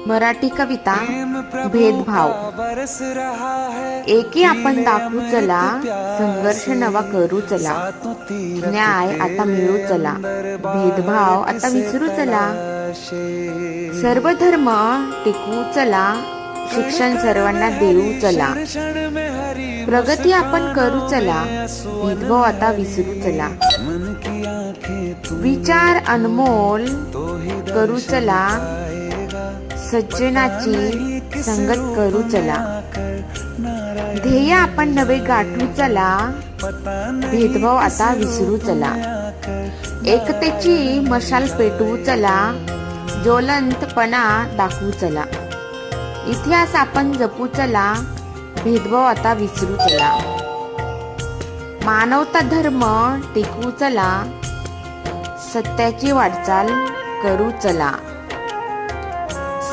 मराठी कविता भेदभाव। एकी आपण दाखवू चला, संघर्ष नवा करू चला, न्याय आता मिळू चला, भेदभाव आता विसरू चला, सर्व धर्म टिकवू चला, शिक्षण सर्वांना देऊ चला, प्रगती आपण करू चला, भेदभाव आता विसरू चला, विचार अनमोल करू चला, सज्जनाची संगत करू चला, ध्येय आपण नवे गाठू चला, भेदभाव आता विसरू चला, एकतेची मशाल पेटवू चला, ज्वलंतपणा दाखवू चला, इतिहास आपण जपू चला, भेदभाव आता विसरू चला, मानवता धर्म टिकवू चला, सत्याची वाटचाल करू चला.